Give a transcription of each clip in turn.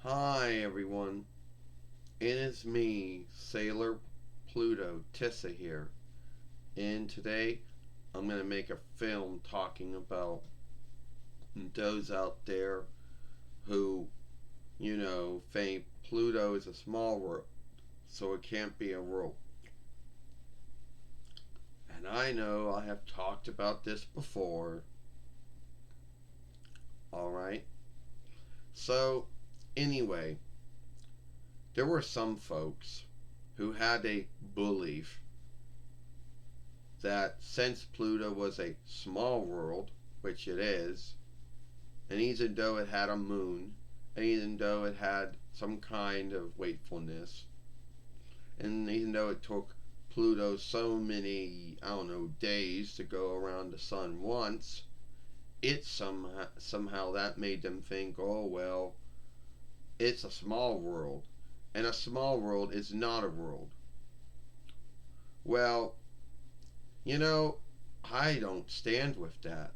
Hi everyone, it is me, Sailor Pluto Tissa here, and today I'm going to make a film talking about those out there who, think Pluto is a small world, so it can't be a world. And I know I have talked about this before, alright? So, anyway, there were some folks who had a belief that since Pluto was a small world, which it is, and even though it had a moon, and even though it had some kind of wakefulness, and even though it took Pluto so many, I don't know, days to go around the sun once, it somehow that made them think, oh well, it's a small world, and a small world is not a world. Well, you know, I don't stand with that.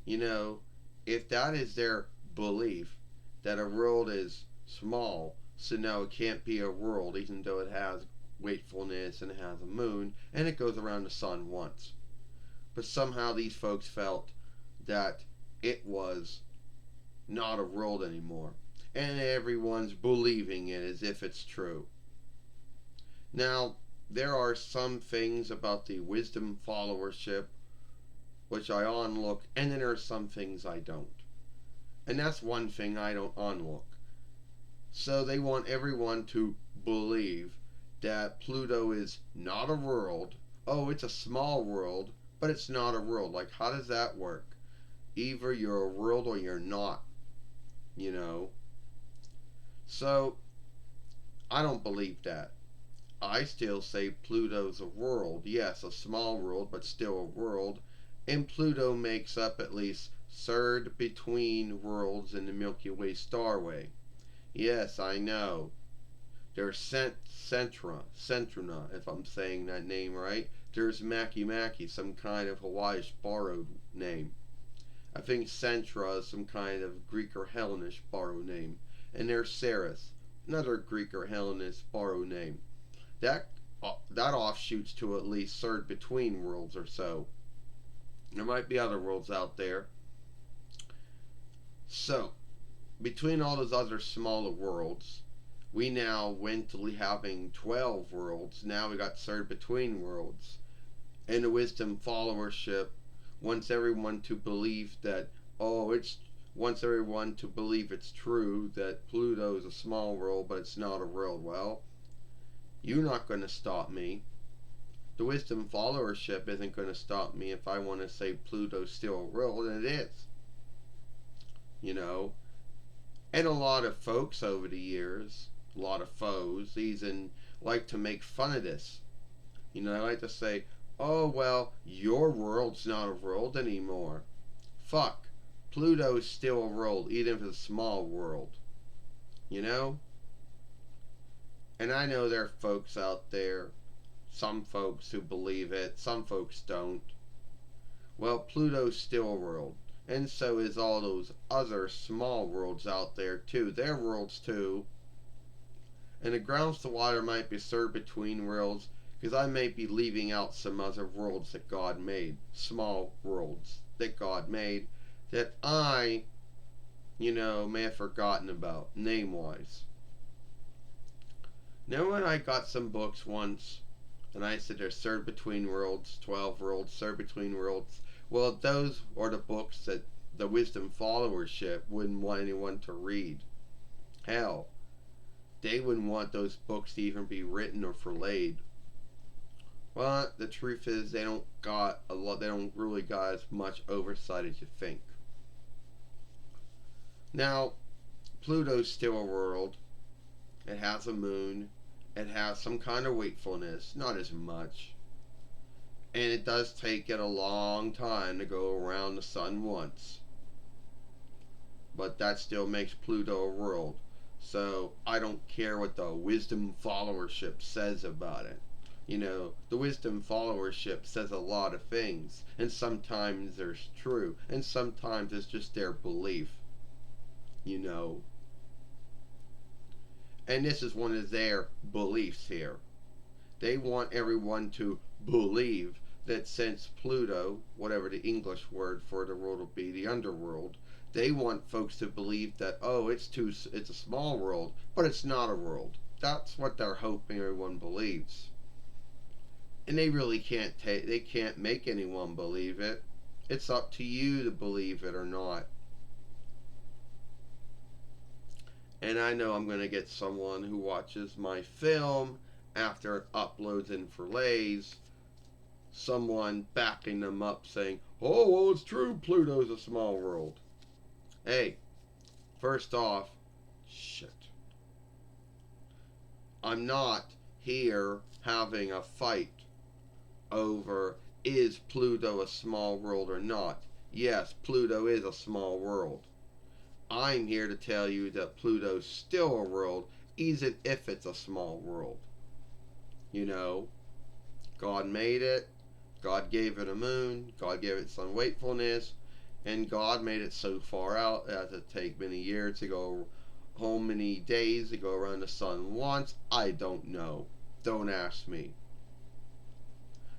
You know, if that is their belief that a world is small, so now it can't be a world, even though it has wakefulness and it has a moon and it goes around the sun once. But somehow these folks felt that it was not a world anymore, and everyone's believing it as if it's true. Now, there are some things about the wisdom followership which I onlook, and then there are some things I don't. And that's one thing I don't onlook. So they want everyone to believe that Pluto is not a world. Oh, it's a small world, but it's not a world. Like, how does that work? Either you're a world or you're not, you know? So, I don't believe that. I still say Pluto's a world. Yes, a small world, but still a world. And Pluto makes up at least third between worlds in the Milky Way starway. Yes, I know. There's Centrina, if I'm saying that name right. There's Maki, some kind of Hawaiian borrowed name. I think Centra is some kind of Greek or Hellenish borrowed name. And there's Ceres, another Greek or Hellenish borrowed name. That that offshoots to at least third between worlds or so. There might be other worlds out there. So, between all those other smaller worlds, we now went to having 12 worlds. Now we got third between worlds. And the wisdom followership wants everyone to believe that, oh, it's wants everyone to believe it's true that Pluto is a small world, but it's not a world. Well, you're not going to stop me. The wisdom followership isn't going to stop me if I want to say Pluto's still a world, and it is. You know, and a lot of folks over the years, a lot of foes, even like to make fun of this. You know, they like to say, oh, well, your world's not a world anymore. Fuck. Pluto's still a world, even if it's a small world. You know? And I know there are folks out there, some folks who believe it, some folks don't. Well, Pluto's still a world. And so is all those other small worlds out there, too. They're worlds, too. And the grounds to water might be served between worlds, because I may be leaving out some other worlds that God made. Small worlds that God made that I, may have forgotten about, name-wise. Now when I got some books once, and I said there's third between worlds, 12 worlds, third between worlds. Well, those are the books that the wisdom followership wouldn't want anyone to read. Hell, they wouldn't want those books to even be written or relayed. But the truth is, they don't got a lot. They don't really got as much oversight as you think. Now, Pluto's still a world. It has a moon. It has some kind of wakefulness, not as much. And it does take it a long time to go around the sun once. But that still makes Pluto a world. So I don't care what the wisdom followership says about it. The wisdom followership says a lot of things, and sometimes they're true, and sometimes it's just their belief. You know, And this is one of their beliefs here. They want everyone to believe that since Pluto, whatever the English word for the world will be, the underworld, they want folks to believe that, oh, it's a small world, but it's not a world. That's what they're hoping everyone believes. And they really they can't make anyone believe it. It's up to you to believe it or not. And I know I'm going to get someone who watches my film after it uploads in fillets, someone backing them up saying, oh, well, it's true, Pluto's a small world. Hey, first off, shit. I'm not here having a fight over is Pluto a small world or not. Yes, Pluto is a small world. I'm here to tell you that Pluto's still a world, even if it's a small world. You know, God made it, God gave it a moon, God gave it some wakefulness, and God made it so far out that it take many years to go, how many days to go around the sun once. I don't know. Don't ask me.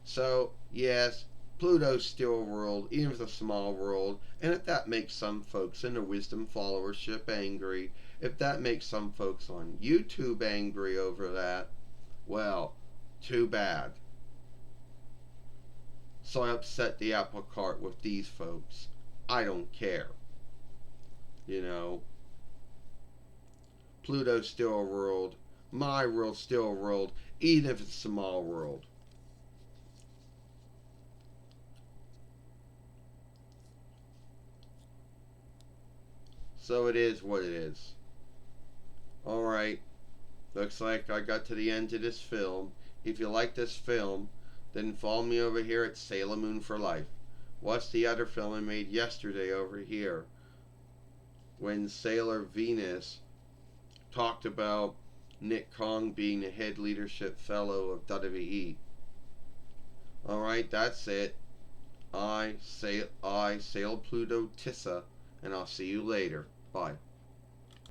So, yes, Pluto's still a world, even if it's a small world, and if that makes some folks in the wisdom followership angry, if that makes some folks on YouTube angry over that, well, too bad. So I upset the apple cart with these folks. I don't care. You know, Pluto's still a world. My world's still a world, even if it's a small world. So it is what it is. Alright, looks like I got to the end of this film. If you like this film, then follow me over here at Sailor Moon for Life. Watch the other film I made yesterday over here when Sailor Venus talked about Nick Kong being the head leadership fellow of WWE. Alright, that's it. I sail Pluto Tissa, and I'll see you later. Bye.